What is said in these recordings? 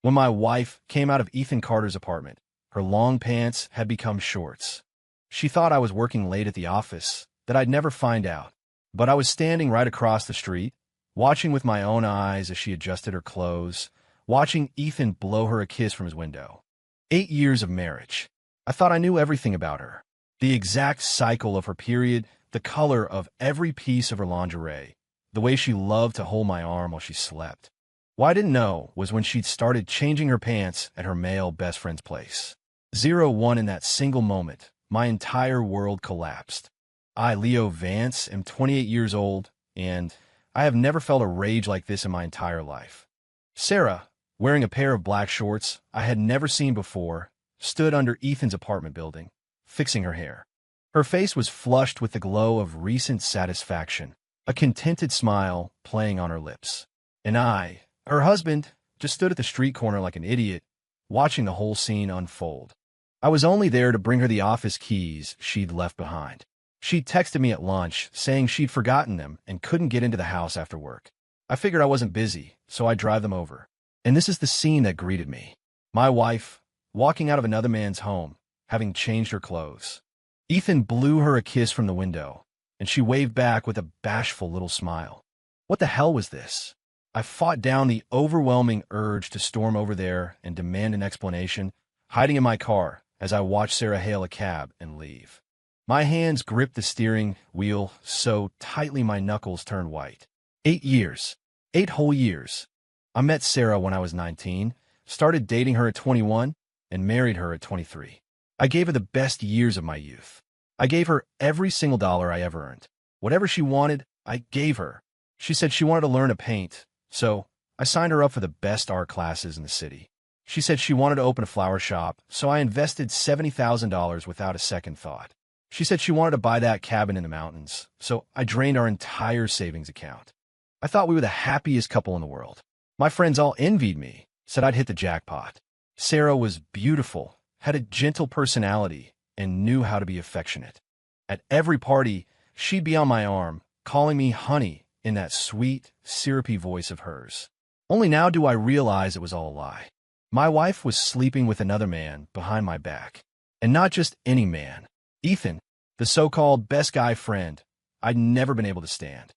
When my wife came out of Ethan Carter's apartment, her long pants had become shorts. She thought I was working late at the office, that I'd never find out. But I was standing right across the street, watching with my own eyes as she adjusted her clothes, watching Ethan blow her a kiss from his window. 8 years of marriage. I thought I knew everything about her. The exact cycle of her period, the color of every piece of her lingerie, the way she loved to hold my arm while she slept. What I didn't know was when she'd started changing her pants at her male best friend's place. 01 in that single moment, my entire world collapsed. I, Leo Vance, am 28 years old, and I have never felt a rage like this in my entire life. Sarah, wearing a pair of black shorts I had never seen before, stood under Ethan's apartment building, fixing her hair. Her face was flushed with the glow of recent satisfaction, a contented smile playing on her lips. And I, her husband, just stood at the street corner like an idiot, watching the whole scene unfold. I was only there to bring her the office keys she'd left behind. She'd texted me at lunch saying she'd forgotten them and couldn't get into the house after work. I figured I wasn't busy, so I'd drive them over. And this is the scene that greeted me. My wife, walking out of another man's home, having changed her clothes. Ethan blew her a kiss from the window, and she waved back with a bashful little smile. What the hell was this? I fought down the overwhelming urge to storm over there and demand an explanation, hiding in my car as I watched Sarah hail a cab and leave. My hands gripped the steering wheel so tightly my knuckles turned white. 8 years. 8 whole years. I met Sarah when I was 19, started dating her at 21, and married her at 23. I gave her the best years of my youth. I gave her every single dollar I ever earned. Whatever she wanted, I gave her. She said she wanted to learn to paint, so I signed her up for the best art classes in the city. She said she wanted to open a flower shop, so I invested $70,000 without a second thought. She said she wanted to buy that cabin in the mountains, so I drained our entire savings account. I thought we were the happiest couple in the world. My friends all envied me, said I'd hit the jackpot. Sarah was beautiful, had a gentle personality, and knew how to be affectionate. At every party, she'd be on my arm, calling me honey in that sweet, syrupy voice of hers. Only now do I realize it was all a lie. My wife was sleeping with another man behind my back. And not just any man. Ethan, the so-called best guy friend I'd never been able to stand.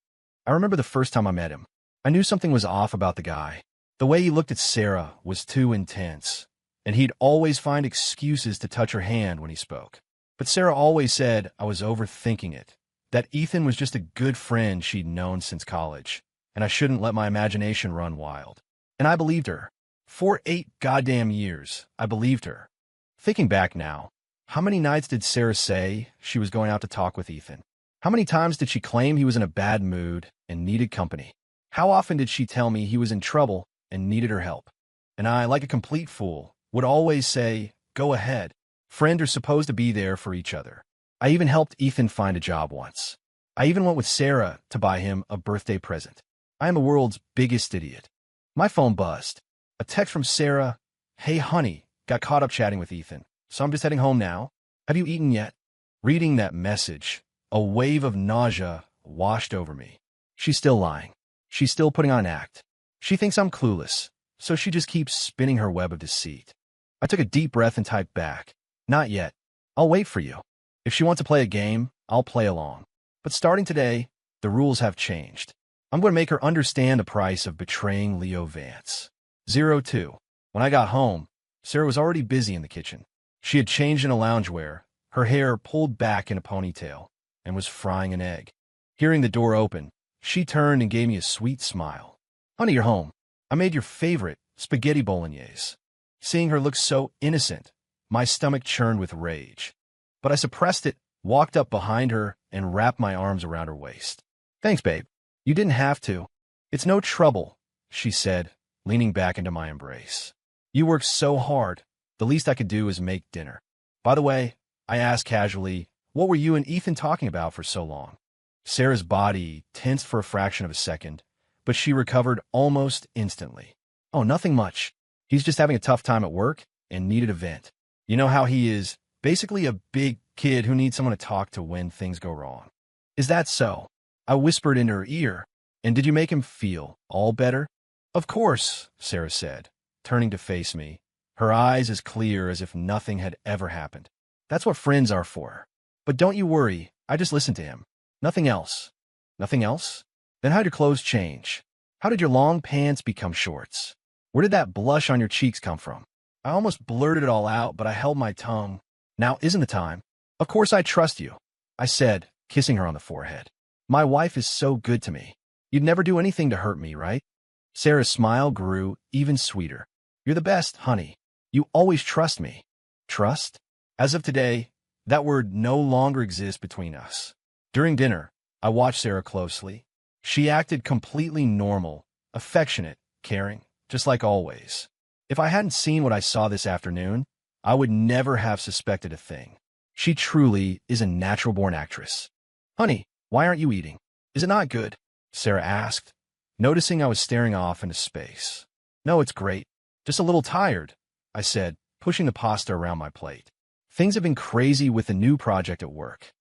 I remember the first time I met him. I knew something was off about the guy. The way he looked at Sarah was too intense, and he'd always find excuses to touch her hand when he spoke. But Sarah always said I was overthinking it, that Ethan was just a good friend she'd known since college, and I shouldn't let my imagination run wild. And I believed her. For 8 goddamn years, I believed her. Thinking back now, how many nights did Sarah say she was going out to talk with Ethan? How many times did she claim he was in a bad mood and needed company? How often did she tell me he was in trouble and needed her help? And I, like a complete fool, would always say, go ahead. Friends are supposed to be there for each other. I even helped Ethan find a job once. I even went with Sarah to buy him a birthday present. I am the world's biggest idiot. My phone buzzed. A text from Sarah, hey honey, got caught up chatting with Ethan, so I'm just heading home now. Have you eaten yet? Reading that message, a wave of nausea washed over me. She's still lying. She's still putting on an act. She thinks I'm clueless, so she just keeps spinning her web of deceit. I took a deep breath and typed back, not yet. I'll wait for you. If she wants to play a game, I'll play along. But starting today, the rules have changed. I'm going to make her understand the price of betraying Leo Vance. 02. When I got home, Sarah was already busy in the kitchen. She had changed into loungewear, her hair pulled back in a ponytail, and was frying an egg. Hearing the door open, she turned and gave me a sweet smile. Honey, you're home. I made your favorite, spaghetti bolognese. Seeing her look so innocent, my stomach churned with rage. But I suppressed it, walked up behind her, and wrapped my arms around her waist. Thanks, babe. You didn't have to. It's no trouble, she said, leaning back into my embrace. You worked so hard. The least I could do is make dinner. By the way, I asked casually, what were you and Ethan talking about for so long? Sarah's body tensed for a fraction of a second, but she recovered almost instantly. Oh, nothing much. He's just having a tough time at work and needed a vent. You know how he is, basically a big kid who needs someone to talk to when things go wrong. Is that so? I whispered into her ear. And did you make him feel all better? Of course, Sarah said, turning to face me, her eyes as clear as if nothing had ever happened. That's what friends are for. But don't you worry, I just listened to him. Nothing else. Nothing else? Then how'd your clothes change? How did your long pants become shorts? Where did that blush on your cheeks come from? I almost blurted it all out, but I held my tongue. Now isn't the time. Of course I trust you, I said, kissing her on the forehead. My wife is so good to me. You'd never do anything to hurt me, right? Sarah's smile grew even sweeter. You're the best, honey. You always trust me. Trust? As of today, that word no longer exists between us. During dinner, I watched Sarah closely. She acted completely normal, affectionate, caring, just like always. If I hadn't seen what I saw this afternoon, I would never have suspected a thing. She truly is a natural-born actress. Honey, why aren't you eating? Is it not good? Sarah asked, noticing I was staring off into space. No, it's great. Just a little tired, I said, pushing the pasta around my plate. Things have been crazy with the new project at work.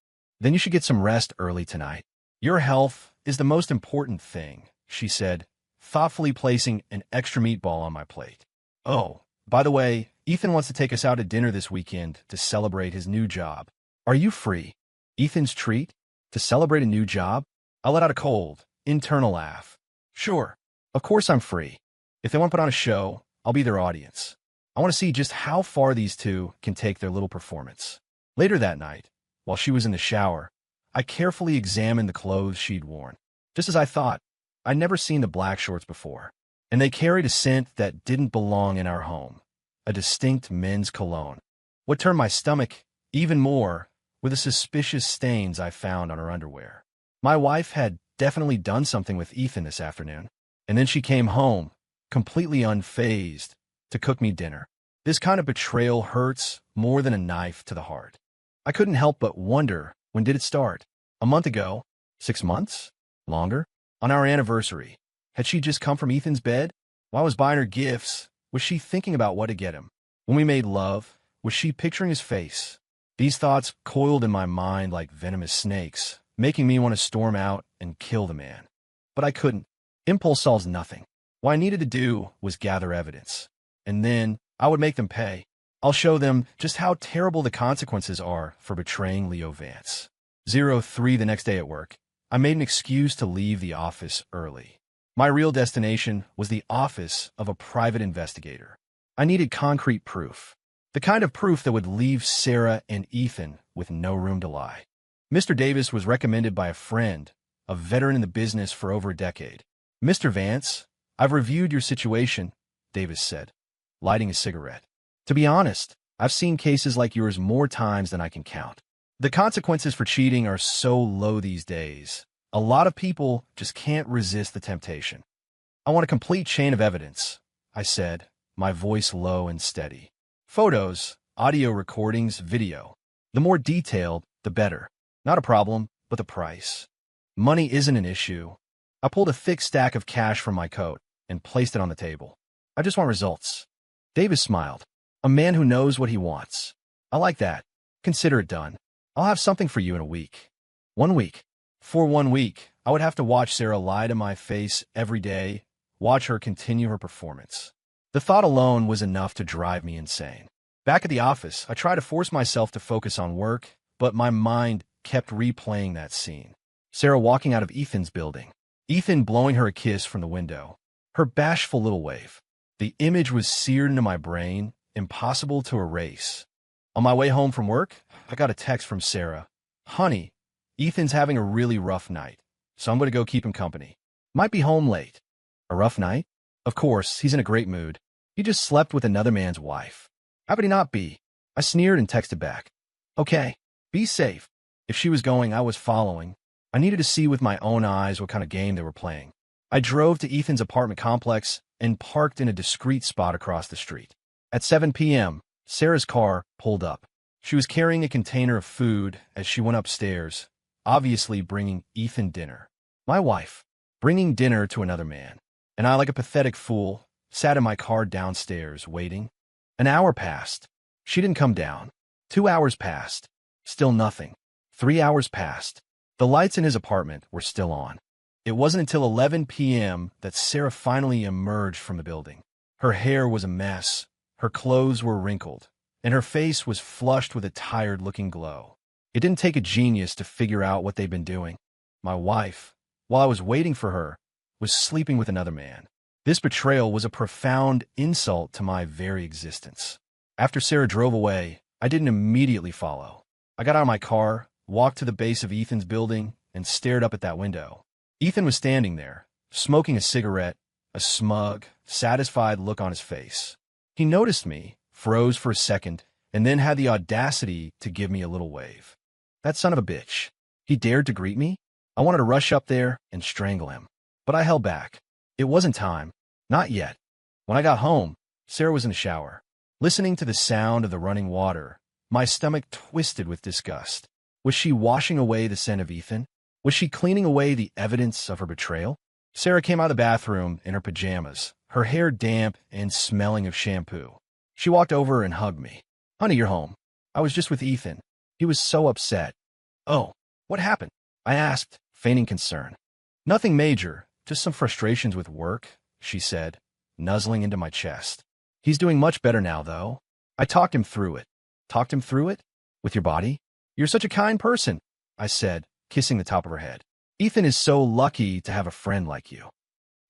Then you should get some rest early tonight. Your health is the most important thing, she said, thoughtfully placing an extra meatball on my plate. Oh, by the way, Ethan wants to take us out to dinner this weekend to celebrate his new job. Are you free? Ethan's treat? To celebrate a new job? I let out a cold, internal laugh. Sure, of course I'm free. If they want to put on a show, I'll be their audience. I want to see just how far these two can take their little performance. Later that night, while she was in the shower, I carefully examined the clothes she'd worn. Just as I thought, I'd never seen the black shorts before, and they carried a scent that didn't belong in our home, a distinct men's cologne. What turned my stomach even more were the suspicious stains I found on her underwear. My wife had definitely done something with Ethan this afternoon, and then she came home, completely unfazed, to cook me dinner. This kind of betrayal hurts more than a knife to the heart. I couldn't help but wonder, when did it start? A month ago? 6 months? Longer? On our anniversary. Had she just come from Ethan's bed? While I was buying her gifts, was she thinking about what to get him? When we made love, was she picturing his face? These thoughts coiled in my mind like venomous snakes, making me want to storm out and kill the man. But I couldn't. Impulse solves nothing. What I needed to do was gather evidence. And then I would make them pay. I'll show them just how terrible the consequences are for betraying Leo Vance. 03 the next day at work, I made an excuse to leave the office early. My real destination was the office of a private investigator. I needed concrete proof. The kind of proof that would leave Sarah and Ethan with no room to lie. Mr. Davis was recommended by a friend, a veteran in the business for over a decade. Mr. Vance, I've reviewed your situation, Davis said, lighting a cigarette. To be honest, I've seen cases like yours more times than I can count. The consequences for cheating are so low these days. A lot of people just can't resist the temptation. I want a complete chain of evidence, I said, my voice low and steady. Photos, audio recordings, video. The more detailed, the better. Not a problem, but the price. Money isn't an issue. I pulled a thick stack of cash from my coat and placed it on the table. I just want results. Davis smiled. A man who knows what he wants. I like that. Consider it done. I'll have something for you in a week. 1 week. For 1 week, I would have to watch Sarah lie to my face every day, watch her continue her performance. The thought alone was enough to drive me insane. Back at the office, I tried to force myself to focus on work, but my mind kept replaying that scene. Sarah walking out of Ethan's building. Ethan blowing her a kiss from the window. Her bashful little wave. The image was seared into my brain, impossible to erase. On my way home from work, I got a text from Sarah. Honey, Ethan's having a really rough night, so I'm going to go keep him company. Might be home late. A rough night? Of course, he's in a great mood. He just slept with another man's wife. How could he not be? I sneered and texted back. Okay, be safe. If she was going, I was following. I needed to see with my own eyes what kind of game they were playing. I drove to Ethan's apartment complex and parked in a discreet spot across the street. At 7 p.m., Sarah's car pulled up. She was carrying a container of food as she went upstairs, obviously bringing Ethan dinner. My wife, bringing dinner to another man. And I, like a pathetic fool, sat in my car downstairs, waiting. An hour passed. She didn't come down. 2 hours passed. Still nothing. 3 hours passed. The lights in his apartment were still on. It wasn't until 11 p.m. that Sarah finally emerged from the building. Her hair was a mess, her clothes were wrinkled, and her face was flushed with a tired-looking glow. It didn't take a genius to figure out what they'd been doing. My wife, while I was waiting for her, was sleeping with another man. This betrayal was a profound insult to my very existence. After Sarah drove away, I didn't immediately follow. I got out of my car, walked to the base of Ethan's building, and stared up at that window. Ethan was standing there, smoking a cigarette, a smug, satisfied look on his face. He noticed me, froze for a second, and then had the audacity to give me a little wave. That son of a bitch. He dared to greet me? I wanted to rush up there and strangle him. But I held back. It wasn't time. Not yet. When I got home, Sarah was in the shower. Listening to the sound of the running water, my stomach twisted with disgust. Was she washing away the scent of Ethan? Was she cleaning away the evidence of her betrayal? Sarah came out of the bathroom in her pajamas, her hair damp and smelling of shampoo. She walked over and hugged me. "Honey, you're home. I was just with Ethan. He was so upset." "Oh, what happened?" I asked, feigning concern. "Nothing major, just some frustrations with work," she said, nuzzling into my chest. "He's doing much better now, though. I talked him through it." "Talked him through it? With your body?" "You're such a kind person," I said, kissing the top of her head. "Ethan is so lucky to have a friend like you."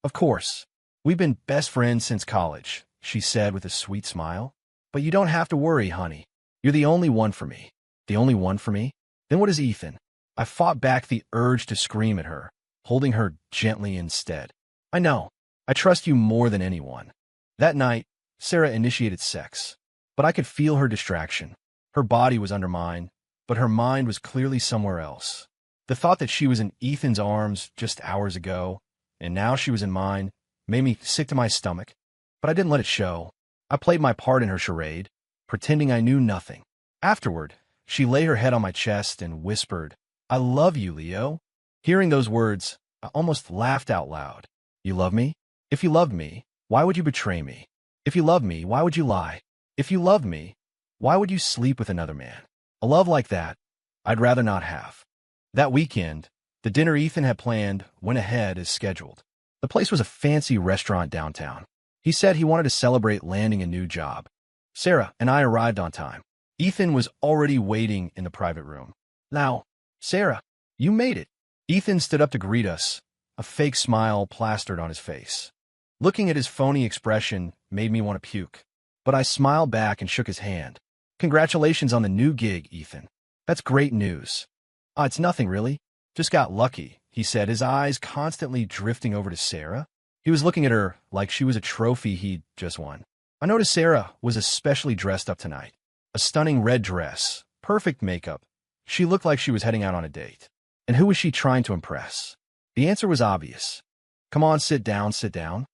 "Of course. We've been best friends since college," she said with a sweet smile. "But you don't have to worry, honey. You're the only one for me." "The only one for me? Then what is Ethan?" I fought back the urge to scream at her, holding her gently instead. "I know. I trust you more than anyone." That night, Sarah initiated sex, but I could feel her distraction. Her body was under mine, but her mind was clearly somewhere else. The thought that she was in Ethan's arms just hours ago, and now she was in mine, made me sick to my stomach, but I didn't let it show. I played my part in her charade, pretending I knew nothing. Afterward, she lay her head on my chest and whispered, "I love you, Leo." Hearing those words, I almost laughed out loud. "You love me? If you loved me, why would you betray me? If you loved me, why would you lie? If you loved me, why would you sleep with another man? A love like that, I'd rather not have." That weekend, the dinner Ethan had planned went ahead as scheduled. The place was a fancy restaurant downtown. He said he wanted to celebrate landing a new job. Sarah and I arrived on time. Ethan was already waiting in the private room. "Now, Sarah, you made it." Ethan stood up to greet us, a fake smile plastered on his face. Looking at his phony expression made me want to puke, but I smiled back and shook his hand. "Congratulations on the new gig, Ethan. That's great news." It's nothing really. Just got lucky," he said, his eyes constantly drifting over to Sarah. He was looking at her like she was a trophy he'd just won. I noticed Sarah was especially dressed up tonight. A stunning red dress, perfect makeup. She looked like she was heading out on a date. And who was she trying to impress? The answer was obvious. "Come on, sit down, sit down.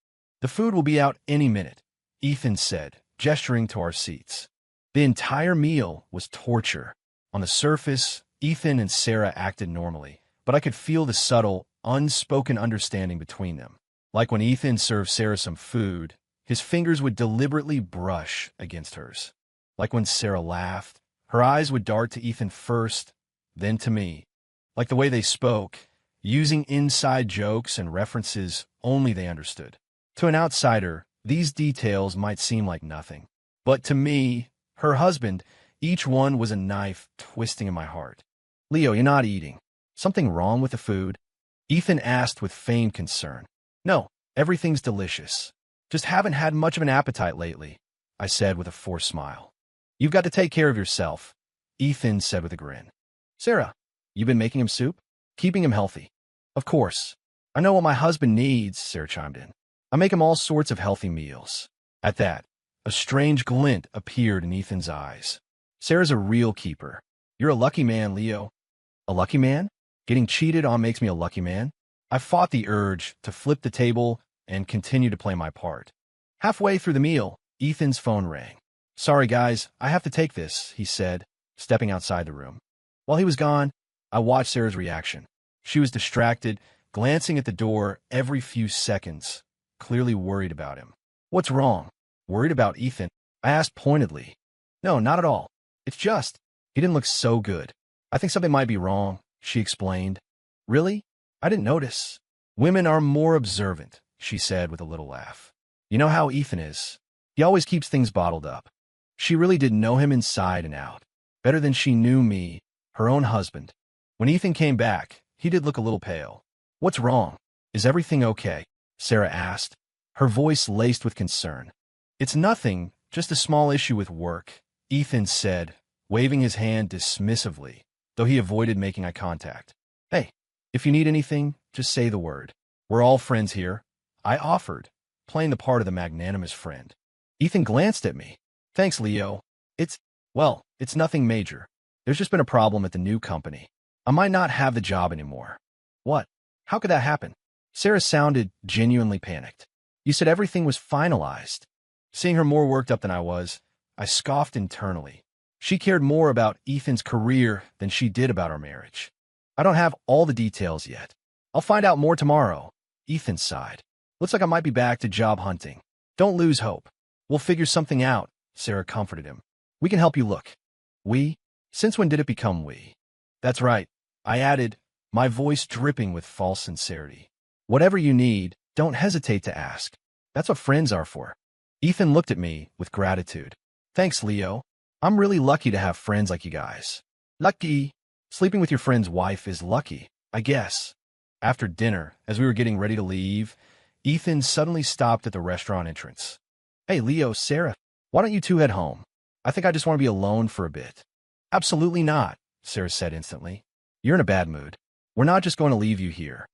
The food will be out any minute," Ethan said, gesturing to our seats. The entire meal was torture. On the surface, Ethan and Sarah acted normally, but I could feel the subtle, unspoken understanding between them. Like when Ethan served Sarah some food, his fingers would deliberately brush against hers. Like when Sarah laughed, her eyes would dart to Ethan first, then to me. Like the way they spoke, using inside jokes and references only they understood. To an outsider, these details might seem like nothing. But to me, her husband, each one was a knife twisting in my heart. "Leo, you're not eating. Something wrong with the food?" Ethan asked with feigned concern. "No, everything's delicious. Just haven't had much of an appetite lately," I said with a forced smile. "You've got to take care of yourself," Ethan said with a grin. "Sarah, you've been making him soup? Keeping him healthy?" "Of course. I know what my husband needs," Sarah chimed in. "I make him all sorts of healthy meals." At that, a strange glint appeared in Ethan's eyes. "Sarah's a real keeper. You're a lucky man, Leo." "A lucky man? Getting cheated on makes me a lucky man?" I fought the urge to flip the table and continue to play my part. Halfway through the meal, Ethan's phone rang. "Sorry, guys, I have to take this," he said, stepping outside the room. While he was gone, I watched Sarah's reaction. She was distracted, glancing at the door every few seconds, clearly worried about him. "What's wrong? Worried about Ethan?" I asked pointedly. "No, not at all. It's just, he didn't look so good. I think something might be wrong," she explained. "Really? I didn't notice." "Women are more observant," she said with a little laugh. You know how Ethan is. He always keeps things bottled up. She really did know him inside and out, better than she knew me, her own husband. When Ethan came back, he did look a little pale. What's wrong? Is everything okay? Sarah asked, her voice laced with concern. It's nothing, just a small issue with work, Ethan said, waving his hand dismissively, though he avoided making eye contact. Hey, if you need anything, just say the word. We're all friends here, I offered, playing the part of the magnanimous friend. Ethan glanced at me. Thanks, Leo. It's nothing major. There's just been a problem at the new company. I might not have the job anymore. What? How could that happen? Sarah sounded genuinely panicked. You said everything was finalized. Seeing her more worked up than I was, I scoffed internally. She cared more about Ethan's career than she did about our marriage. I don't have all the details yet. I'll find out more tomorrow, Ethan sighed. Looks like I might be back to job hunting. Don't lose hope. We'll figure something out, Sarah comforted him. We can help you look. We? Since when did it become we? That's right, I added, my voice dripping with false sincerity. Whatever you need, don't hesitate to ask. That's what friends are for. Ethan looked at me with gratitude. Thanks, Leo. I'm really lucky to have friends like you guys. Lucky? Sleeping with your friend's wife is lucky, I guess. After dinner, as we were getting ready to leave, Ethan suddenly stopped at the restaurant entrance. Hey, Leo, Sarah, why don't you two head home? I think I just want to be alone for a bit. Absolutely not, Sarah said instantly. You're in a bad mood. We're not just going to leave you here.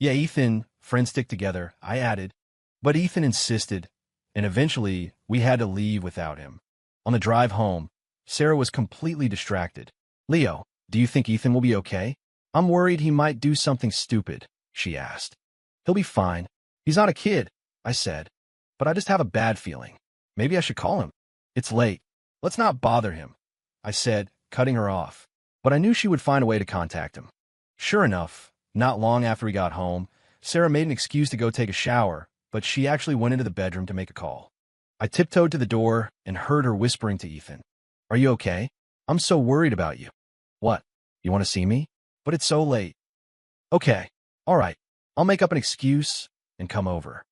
Yeah, Ethan, friends stick together, I added. But Ethan insisted, and eventually we had to leave without him. On the drive home, Sarah was completely distracted. Leo, do you think Ethan will be okay? I'm worried he might do something stupid, she asked. He'll be fine. He's not a kid, I said. But I just have a bad feeling. Maybe I should call him. It's late. Let's not bother him, I said, cutting her off. But I knew she would find a way to contact him. Sure enough, not long after we got home, Sarah made an excuse to go take a shower, but she actually went into the bedroom to make a call. I tiptoed to the door and heard her whispering to Ethan. Are you okay? I'm so worried about you. What? You want to see me? But it's so late. Okay, all right. I'll make up an excuse and come over.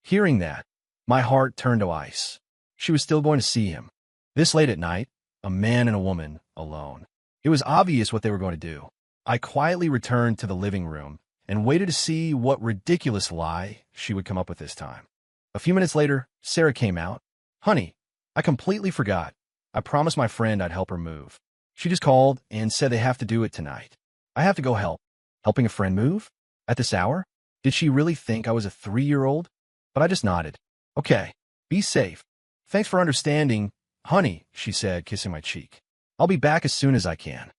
Hearing that, my heart turned to ice. She was still going to see him. This late at night, a man and a woman alone. It was obvious what they were going to do. I quietly returned to the living room and waited to see what ridiculous lie she would come up with this time. A few minutes later, Sarah came out. Honey, I completely forgot. I promised my friend I'd help her move. She just called and said they have to do it tonight. I have to go help. Helping a friend move? At this hour? Did she really think I was a 3-year-old? But I just nodded. Okay, be safe. Thanks for understanding, honey, she said, kissing my cheek. I'll be back as soon as I can.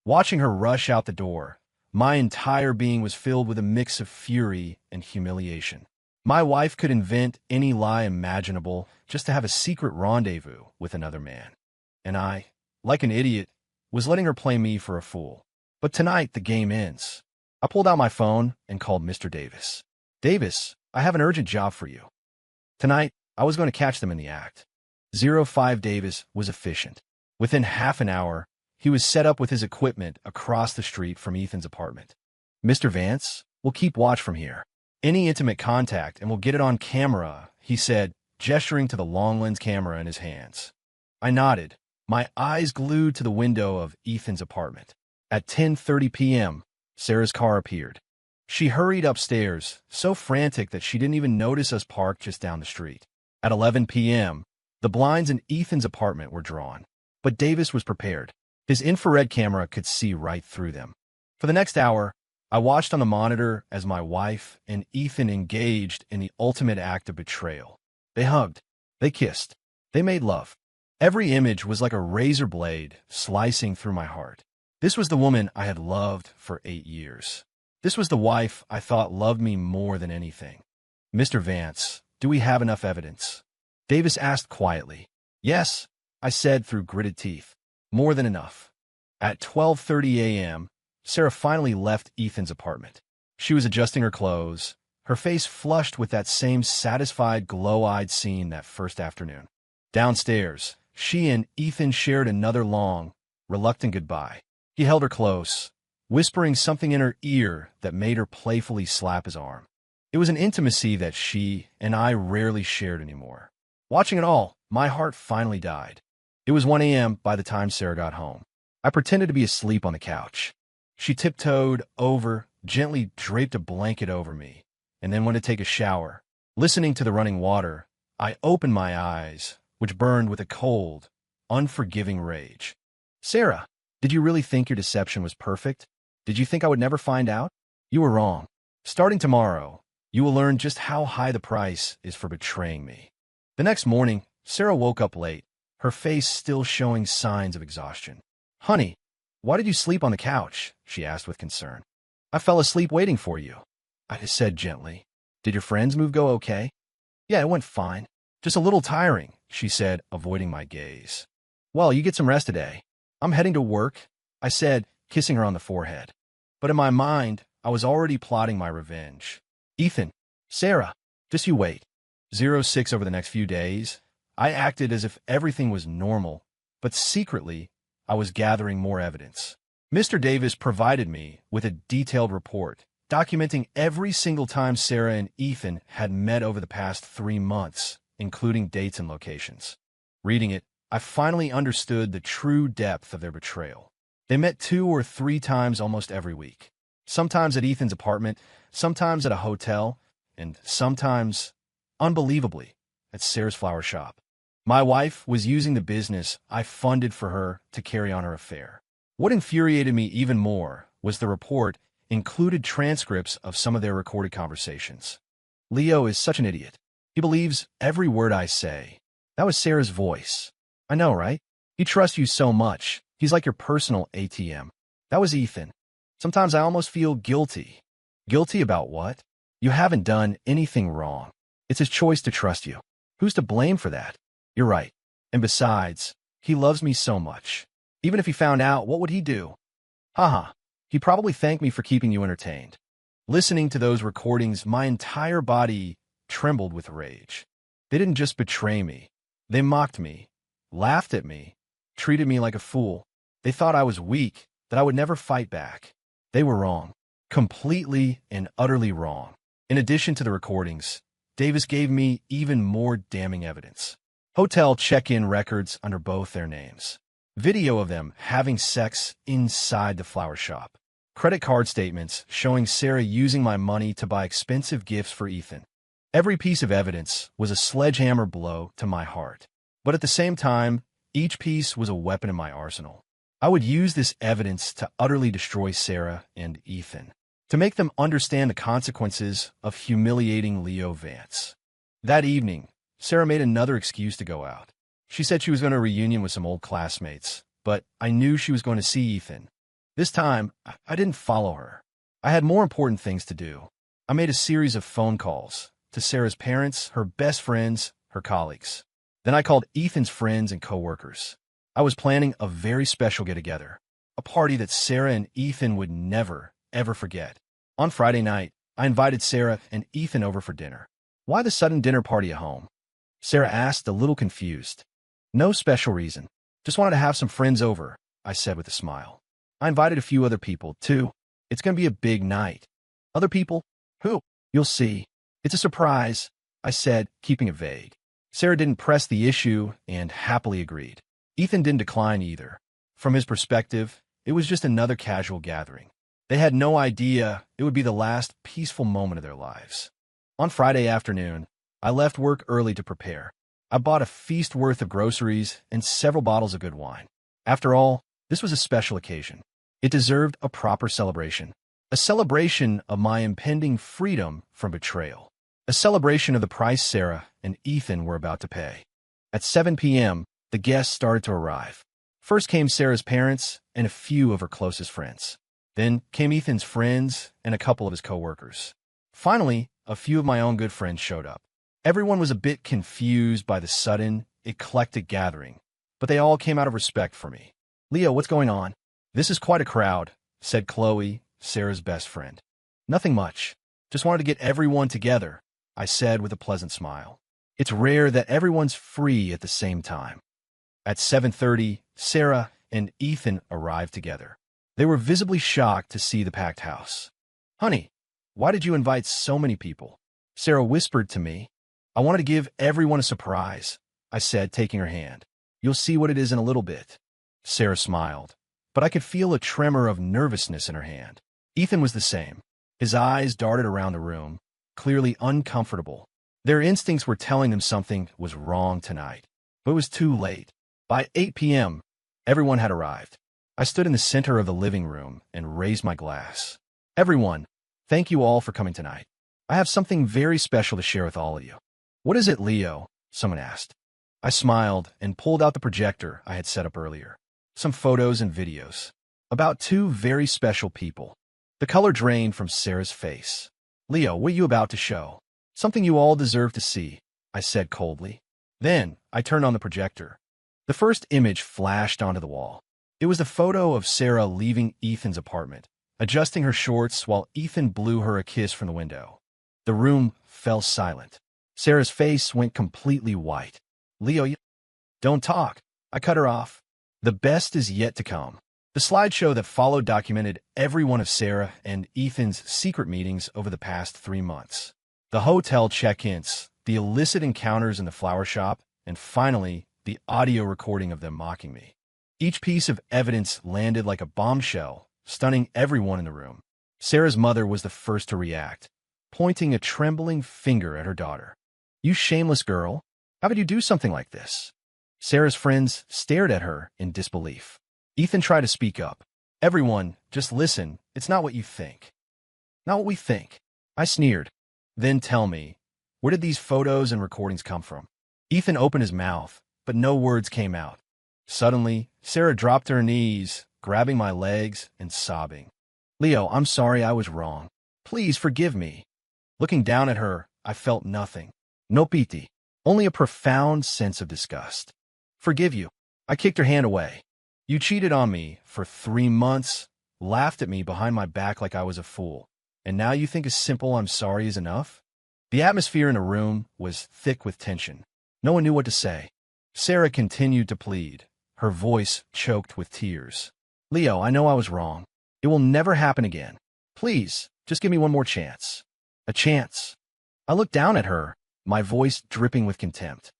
Watching her rush out the door, my entire being was filled with a mix of fury and humiliation. My wife could invent any lie imaginable just to have a secret rendezvous with another man. And I, like an idiot, was letting her play me for a fool. But tonight the game ends. I pulled out my phone and called Mr. Davis. Davis, I have an urgent job for you. Tonight, I was going to catch them in the act. 05 Davis was efficient. Within half an hour, he was set up with his equipment across the street from Ethan's apartment. Mr. Vance, we'll keep watch from here. Any intimate contact and we'll get it on camera, he said, gesturing to the long lens camera in his hands. I nodded, my eyes glued to the window of Ethan's apartment. At 10:30 p.m., Sarah's car appeared. She hurried upstairs, so frantic that she didn't even notice us parked just down the street. At 11 p.m., the blinds in Ethan's apartment were drawn. But Davis was prepared. His infrared camera could see right through them. For the next hour, I watched on the monitor as my wife and Ethan engaged in the ultimate act of betrayal. They hugged. They kissed. They made love. Every image was like a razor blade slicing through my heart. This was the woman I had loved for 8 years. This was the wife I thought loved me more than anything. Mr. Vance, do we have enough evidence? Davis asked quietly. Yes, I said through gritted teeth. More than enough. At 12:30 a.m., Sarah finally left Ethan's apartment. She was adjusting her clothes, her face flushed with that same satisfied, glow-eyed scene that first afternoon. Downstairs, she and Ethan shared another long, reluctant goodbye. He held her close, whispering something in her ear that made her playfully slap his arm. It was an intimacy that she and I rarely shared anymore. Watching it all, my heart finally died. It was 1 a.m. by the time Sarah got home. I pretended to be asleep on the couch. She tiptoed over, gently draped a blanket over me, and then went to take a shower. Listening to the running water, I opened my eyes, which burned with a cold, unforgiving rage. Sarah, did you really think your deception was perfect? Did you think I would never find out? You were wrong. Starting tomorrow, you will learn just how high the price is for betraying me. The next morning, Sarah woke up late, her face still showing signs of exhaustion. Honey, why did you sleep on the couch? She asked with concern. I fell asleep waiting for you, I said gently. Did your friend's move go okay? Yeah, it went fine. Just a little tiring, she said, avoiding my gaze. Well, you get some rest today. I'm heading to work, I said, kissing her on the forehead. But in my mind, I was already plotting my revenge. Ethan, Sarah, just you wait. 06 over the next few days, I acted as if everything was normal, but secretly, I was gathering more evidence. Mr. Davis provided me with a detailed report, documenting every single time Sarah and Ethan had met over the past 3 months, including dates and locations. Reading it, I finally understood the true depth of their betrayal. They met 2 or 3 times almost every week. Sometimes at Ethan's apartment, sometimes at a hotel, and sometimes, unbelievably, at Sarah's flower shop. My wife was using the business I funded for her to carry on her affair. What infuriated me even more was the report included transcripts of some of their recorded conversations. Leo is such an idiot. He believes every word I say. That was Sarah's voice. I know, right? He trusts you so much. He's like your personal ATM. That was Ethan. Sometimes I almost feel guilty. Guilty about what? You haven't done anything wrong. It's his choice to trust you. Who's to blame for that? You're right. And besides, he loves me so much. Even if he found out, what would he do? Haha. He'd probably thank me for keeping you entertained. Listening to those recordings, my entire body trembled with rage. They didn't just betray me. They mocked me, laughed at me, treated me like a fool. They thought I was weak, that I would never fight back. They were wrong. Completely and utterly wrong. In addition to the recordings, Davis gave me even more damning evidence. Hotel check-in records under both their names. Video of them having sex inside the flower shop. Credit card statements showing Sarah using my money to buy expensive gifts for Ethan. Every piece of evidence was a sledgehammer blow to my heart. But at the same time, each piece was a weapon in my arsenal. I would use this evidence to utterly destroy Sarah and Ethan, to make them understand the consequences of humiliating Leo Vance. That evening, Sarah made another excuse to go out. She said she was going to a reunion with some old classmates, but I knew she was going to see Ethan. This time, I didn't follow her. I had more important things to do. I made a series of phone calls to Sarah's parents, her best friends, her colleagues. Then I called Ethan's friends and coworkers. I was planning a very special get-together, a party that Sarah and Ethan would never, ever forget. On Friday night, I invited Sarah and Ethan over for dinner. Why the sudden dinner party at home? Sarah asked, a little confused. No special reason. Just wanted to have some friends over, I said with a smile. I invited a few other people, too. It's going to be a big night. Other people? Who? You'll see. It's a surprise, I said, keeping it vague. Sarah didn't press the issue and happily agreed. Ethan didn't decline either. From his perspective, it was just another casual gathering. They had no idea it would be the last peaceful moment of their lives. On Friday afternoon, I left work early to prepare. I bought a feast worth of groceries and several bottles of good wine. After all, this was a special occasion. It deserved a proper celebration. A celebration of my impending freedom from betrayal. A celebration of the price Sarah and Ethan were about to pay. At 7 p.m., the guests started to arrive. First came Sarah's parents and a few of her closest friends. Then came Ethan's friends and a couple of his coworkers. Finally, a few of my own good friends showed up. Everyone was a bit confused by the sudden, eclectic gathering, but they all came out of respect for me. Leo, what's going on? This is quite a crowd, said Chloe, Sarah's best friend. Nothing much. Just wanted to get everyone together, I said with a pleasant smile. It's rare that everyone's free at the same time. At 7:30, Sarah and Ethan arrived together. They were visibly shocked to see the packed house. Honey, why did you invite so many people? Sarah whispered to me. I wanted to give everyone a surprise, I said, taking her hand. You'll see what it is in a little bit. Sarah smiled, but I could feel a tremor of nervousness in her hand. Ethan was the same. His eyes darted around the room, clearly uncomfortable. Their instincts were telling them something was wrong tonight. But it was too late. By 8 p.m., everyone had arrived. I stood in the center of the living room and raised my glass. Everyone, thank you all for coming tonight. I have something very special to share with all of you. What is it, Leo? Someone asked. I smiled and pulled out the projector I had set up earlier. Some photos and videos. About two very special people. The color drained from Sarah's face. Leo, what are you about to show? Something you all deserve to see, I said coldly. Then, I turned on the projector. The first image flashed onto the wall. It was a photo of Sarah leaving Ethan's apartment, adjusting her shorts while Ethan blew her a kiss from the window. The room fell silent. Sarah's face went completely white. Leo, don't talk. I cut her off. The best is yet to come. The slideshow that followed documented every one of Sarah and Ethan's secret meetings over the past 3 months. The hotel check-ins, the illicit encounters in the flower shop, and finally, the audio recording of them mocking me. Each piece of evidence landed like a bombshell, stunning everyone in the room. Sarah's mother was the first to react, pointing a trembling finger at her daughter. You shameless girl, how could you do something like this? Sarah's friends stared at her in disbelief. Ethan tried to speak up. Everyone, just listen, it's not what you think. Not what we think. I sneered. Then tell me, where did these photos and recordings come from? Ethan opened his mouth, but no words came out. Suddenly, Sarah dropped to her knees, grabbing my legs and sobbing. Leo, I'm sorry I was wrong. Please forgive me. Looking down at her, I felt nothing. No pity, only a profound sense of disgust. Forgive you. I kicked her hand away. You cheated on me for 3 months, laughed at me behind my back like I was a fool, and now you think a simple I'm sorry is enough? The atmosphere in the room was thick with tension. No one knew what to say. Sarah continued to plead, her voice choked with tears. Leo, I know I was wrong. It will never happen again. Please, just give me one more chance. A chance. I looked down at her, my voice dripping with contempt.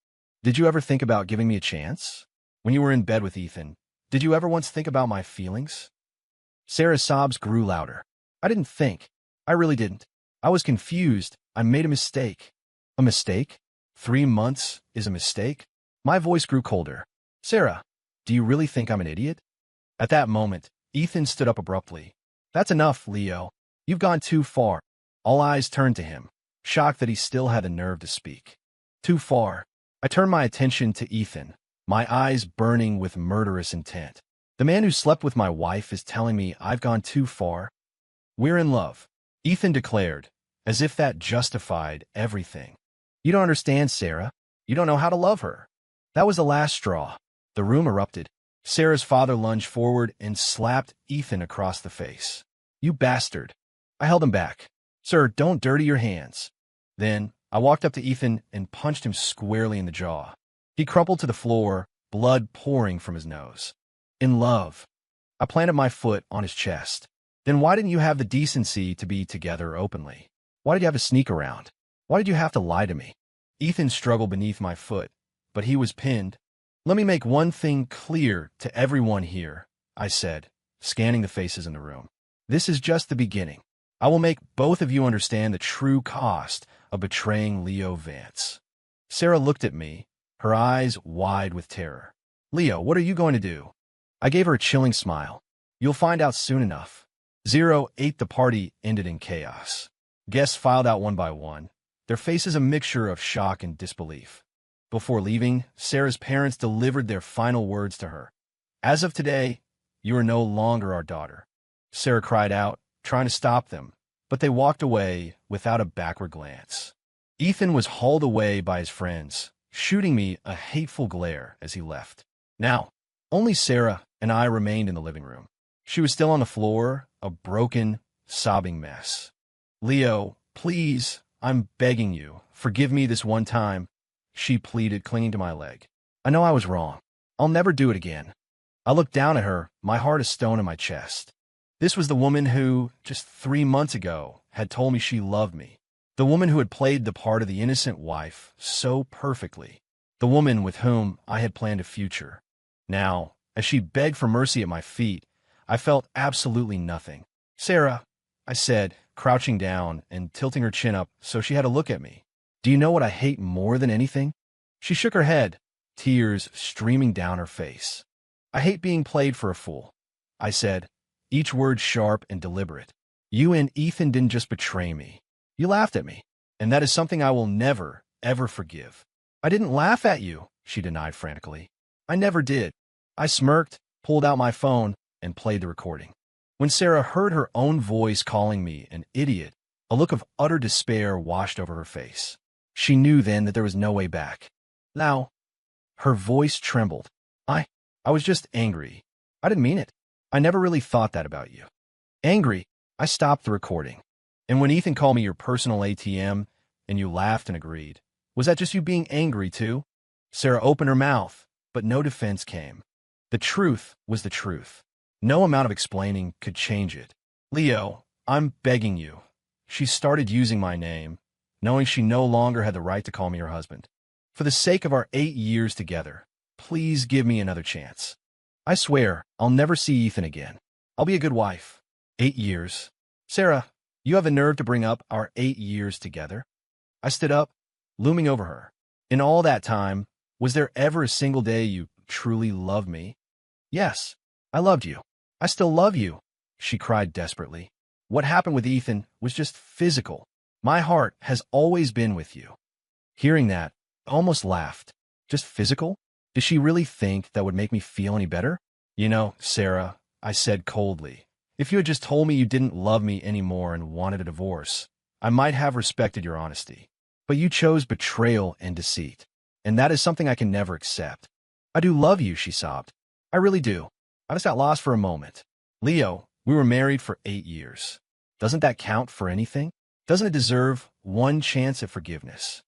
Did you ever think about giving me a chance? When you were in bed with Ethan, did you ever once think about my feelings? Sarah's sobs grew louder. I didn't think. I really didn't. I was confused. I made a mistake. A mistake? 3 months is a mistake? My voice grew colder. Sarah, do you really think I'm an idiot? At that moment, Ethan stood up abruptly. That's enough, Leo. You've gone too far. All eyes turned to him, shocked that he still had the nerve to speak. Too far. I turned my attention to Ethan, my eyes burning with murderous intent. The man who slept with my wife is telling me I've gone too far. We're in love, Ethan declared, as if that justified everything. You don't understand, Sarah. You don't know how to love her. That was the last straw. The room erupted. Sarah's father lunged forward and slapped Ethan across the face. You bastard. I held him back. Sir, don't dirty your hands. Then, I walked up to Ethan and punched him squarely in the jaw. He crumpled to the floor, blood pouring from his nose. In love. I planted my foot on his chest. Then why didn't you have the decency to be together openly? Why did you have to sneak around? Why did you have to lie to me? Ethan struggled beneath my foot, but he was pinned. Let me make one thing clear to everyone here, I said, scanning the faces in the room. This is just the beginning. I will make both of you understand the true cost of betraying Leo Vance. Sarah looked at me, her eyes wide with terror. Leo, what are you going to do? I gave her a chilling smile. You'll find out soon enough. 08, the party ended in chaos. Guests filed out one by one, their faces a mixture of shock and disbelief. Before leaving, Sarah's parents delivered their final words to her. As of today, you are no longer our daughter. Sarah cried out, trying to stop them, but they walked away without a backward glance. Ethan was hauled away by his friends, shooting me a hateful glare as he left. Now, only Sarah and I remained in the living room. She was still on the floor, a broken, sobbing mess. Leo, please, I'm begging you, forgive me this one time, she pleaded, clinging to my leg. I know I was wrong. I'll never do it again. I looked down at her, my heart a stone in my chest. This was the woman who, just 3 months ago, had told me she loved me. The woman who had played the part of the innocent wife so perfectly. The woman with whom I had planned a future. Now, as she begged for mercy at my feet, I felt absolutely nothing. "Sarah," I said, crouching down and tilting her chin up so she had to look at me. "Do you know what I hate more than anything?" She shook her head, tears streaming down her face. "I hate being played for a fool," I said, each word sharp and deliberate. "You and Ethan didn't just betray me. You laughed at me, and that is something I will never, ever forgive." "I didn't laugh at you," she denied frantically. "I never did." I smirked, pulled out my phone, and played the recording. When Sarah heard her own voice calling me an idiot, a look of utter despair washed over her face. She knew then that there was no way back. Now, her voice trembled. I was just angry. I didn't mean it. I never really thought that about you." Angry, I stopped the recording. "And when Ethan called me your personal ATM, and you laughed and agreed, was that just you being angry too?" Sarah opened her mouth, but no defense came. The truth was the truth. No amount of explaining could change it. "Leo, I'm begging you." She started using my name, knowing she no longer had the right to call me her husband. "For the sake of our 8 years together, please give me another chance. I swear I'll never see Ethan again. I'll be a good wife." 8 years. "Sarah, you have the nerve to bring up our 8 years together?" I stood up, looming over her. "In all that time, was there ever a single day you truly loved me?" "Yes, I loved you. I still love you," she cried desperately. "What happened with Ethan was just physical. My heart has always been with you." Hearing that, I almost laughed. Just physical? Did she really think that would make me feel any better? "You know, Sarah," I said coldly, "if you had just told me you didn't love me anymore and wanted a divorce, I might have respected your honesty. But you chose betrayal and deceit, and that is something I can never accept." "I do love you," she sobbed. "I really do. I just got lost for a moment. Leo, we were married for 8 years. Doesn't that count for anything? Doesn't it deserve one chance at forgiveness?"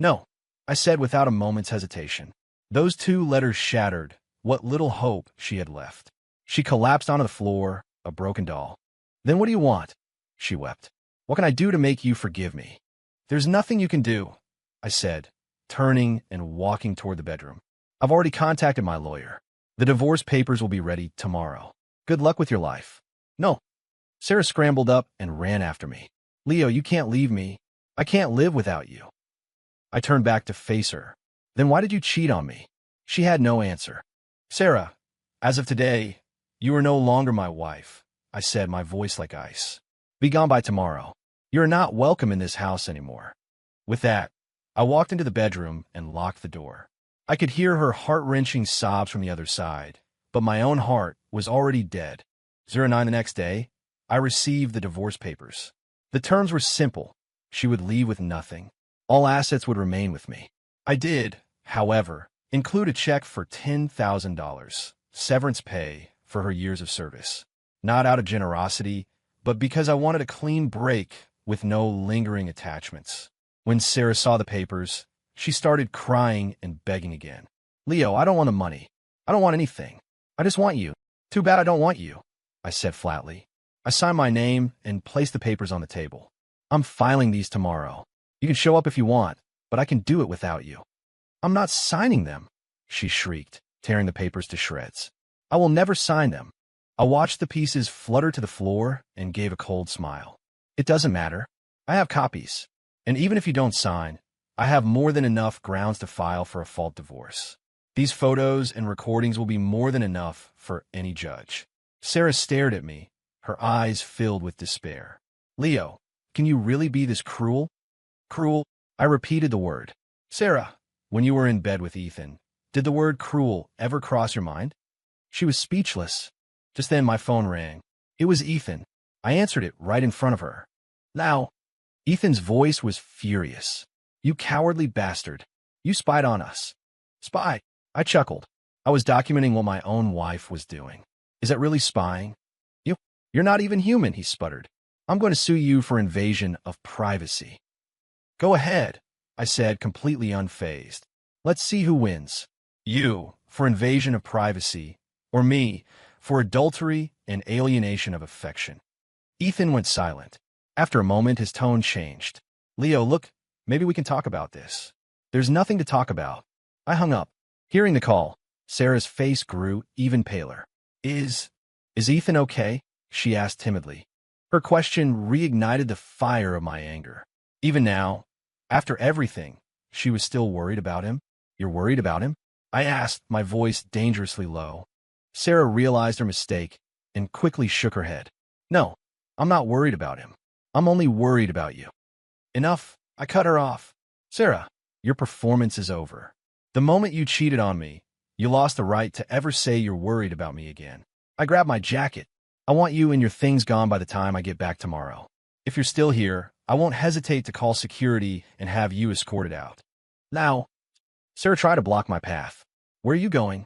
"No," I said without a moment's hesitation. Those 2 letters shattered what little hope she had left. She collapsed onto the floor, a broken doll. "Then what do you want?" she wept. "What can I do to make you forgive me?" "There's nothing you can do," I said, turning and walking toward the bedroom. "I've already contacted my lawyer. The divorce papers will be ready tomorrow. Good luck with your life." "No." Sarah scrambled up and ran after me. "Leo, you can't leave me. I can't live without you." I turned back to face her. "Then why did you cheat on me?" She had no answer. "Sarah, as of today, you are no longer my wife," I said, my voice like ice. "Be gone by tomorrow. You are not welcome in this house anymore." With that, I walked into the bedroom and locked the door. I could hear her heart-wrenching sobs from the other side, but my own heart was already dead. 09 the next day, I received the divorce papers. The terms were simple. She would leave with nothing. All assets would remain with me. I did, however, include a check for $10,000, severance pay for her years of service. Not out of generosity, but because I wanted a clean break with no lingering attachments. When Sarah saw the papers, she started crying and begging again. "Leo, I don't want the money. I don't want anything. I just want you." "Too bad I don't want you," I said flatly. I signed my name and placed the papers on the table. "I'm filing these tomorrow. You can show up if you want, but I can do it without you." "I'm not signing them," she shrieked, tearing the papers to shreds. "I will never sign them." I watched the pieces flutter to the floor and gave a cold smile. "It doesn't matter. I have copies. And even if you don't sign, I have more than enough grounds to file for a fault divorce. These photos and recordings will be more than enough for any judge." Sarah stared at me, her eyes filled with despair. "Leo, can you really be this cruel?" "Cruel?" I repeated the word. "Sarah, when you were in bed with Ethan, did the word cruel ever cross your mind?" She was speechless. Just then my phone rang. It was Ethan. I answered it right in front of her. "Now." Ethan's voice was furious. "You cowardly bastard. You spied on us." "Spy?" I chuckled. I was documenting what my own wife was doing. "Is that really spying?" You're not even human," he sputtered. "I'm going to sue you for invasion of privacy." "Go ahead," I said, completely unfazed. "Let's see who wins. You, for invasion of privacy, or me, for adultery and alienation of affection." Ethan went silent. After a moment, his tone changed. Leo, look, maybe we can talk about this. There's nothing to talk about. I hung up. Hearing the call, Sarah's face grew even paler. Is Ethan okay? She asked timidly. Her question reignited the fire of my anger. Even now, after everything, she was still worried about him. You're worried about him? I asked, my voice dangerously low. Sarah realized her mistake and quickly shook her head. No, I'm not worried about him. I'm only worried about you. Enough, I cut her off. Sarah, your performance is over. The moment you cheated on me, you lost the right to ever say you're worried about me again. I grabbed my jacket. I want you and your things gone by the time I get back tomorrow. If you're still here, I won't hesitate to call security and have you escorted out. Now, Sarah tried to block my path. Where are you going?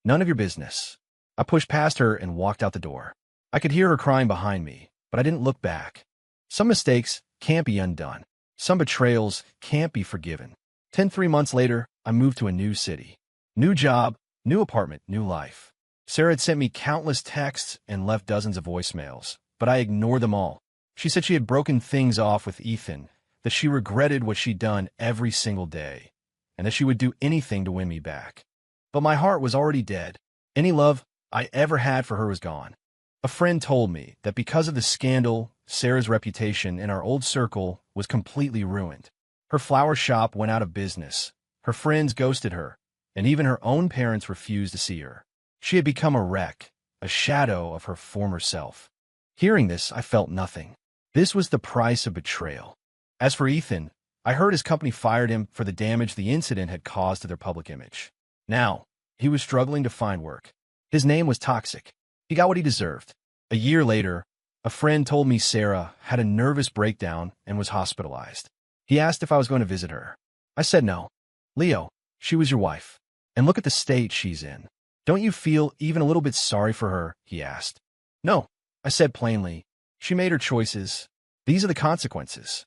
None of your business. I pushed past her and walked out the door. I could hear her crying behind me, but I didn't look back. Some mistakes can't be undone. Some betrayals can't be forgiven. 3 months later, I moved to a new city. New job, new apartment, new life. Sarah had sent me countless texts and left dozens of voicemails, but I ignored them all. She said she had broken things off with Ethan, that she regretted what she'd done every single day, and that she would do anything to win me back. But my heart was already dead. Any love I ever had for her was gone. A friend told me that because of the scandal, Sarah's reputation in our old circle was completely ruined. Her flower shop went out of business, her friends ghosted her, and even her own parents refused to see her. She had become a wreck, a shadow of her former self. Hearing this, I felt nothing. This was the price of betrayal. As for Ethan, I heard his company fired him for the damage the incident had caused to their public image. Now, he was struggling to find work. His name was toxic. He got what he deserved. A year later, a friend told me Sarah had a nervous breakdown and was hospitalized. He asked if I was going to visit her. I said no. Leo, she was your wife. And look at the state she's in. Don't you feel even a little bit sorry for her? He asked. No, I said plainly. She made her choices. These are the consequences.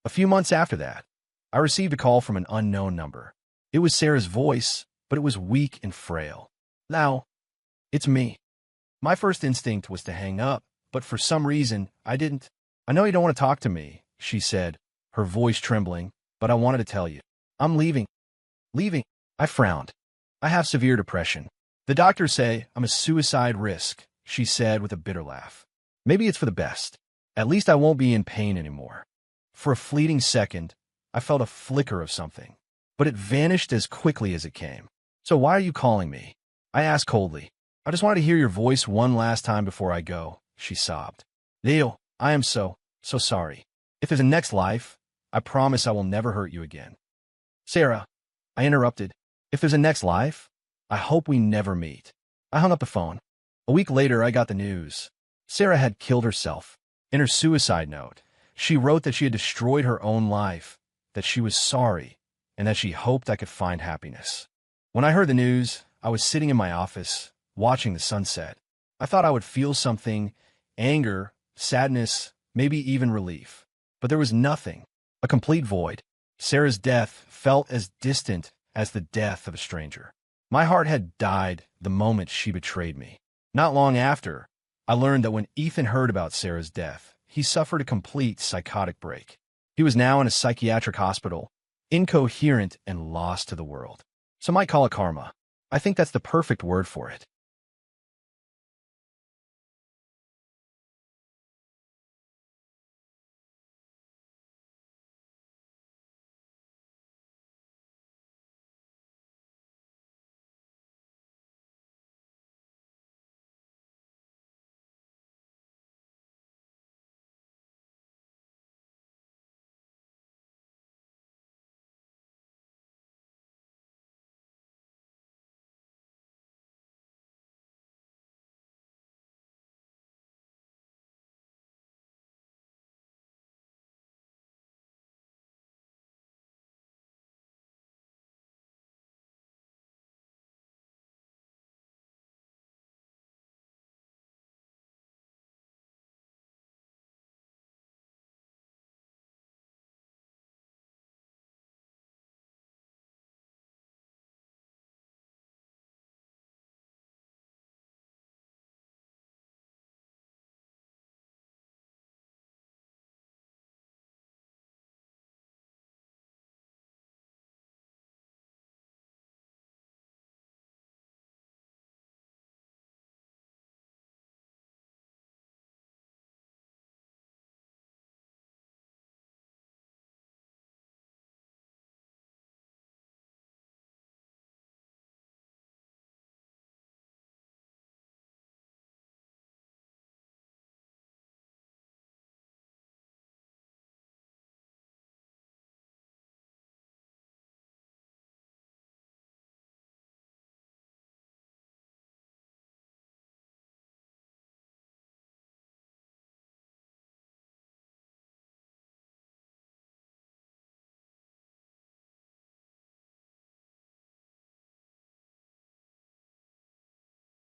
A few months after that, I received a call from an unknown number. It was Sarah's voice, but it was weak and frail. Now, it's me. My first instinct was to hang up, but for some reason, I didn't. I know you don't want to talk to me, she said, her voice trembling, but I wanted to tell you. I'm leaving. Leaving? I frowned. I have severe depression. The doctors say I'm a suicide risk, she said with a bitter laugh. Maybe it's for the best. At least I won't be in pain anymore. For a fleeting second, I felt a flicker of something, but it vanished as quickly as it came. So why are you calling me? I asked coldly. I just wanted to hear your voice one last time before I go, she sobbed. Leo, I am so sorry. If there's a next life, I promise I will never hurt you again. Sarah, I interrupted. If there's a next life, I hope we never meet. I hung up the phone. A week later, I got the news. Sarah had killed herself. In her suicide note, she wrote that she had destroyed her own life, that she was sorry, and that she hoped I could find happiness. When I heard the news, I was sitting in my office, watching the sunset. I thought I would feel something, anger, sadness, maybe even relief. But there was nothing, a complete void. Sarah's death felt as distant as the death of a stranger. My heart had died the moment she betrayed me. Not long after, I learned that when Ethan heard about Sarah's death, he suffered a complete psychotic break. He was now in a psychiatric hospital, incoherent and lost to the world. Some might call it karma. I think that's the perfect word for it.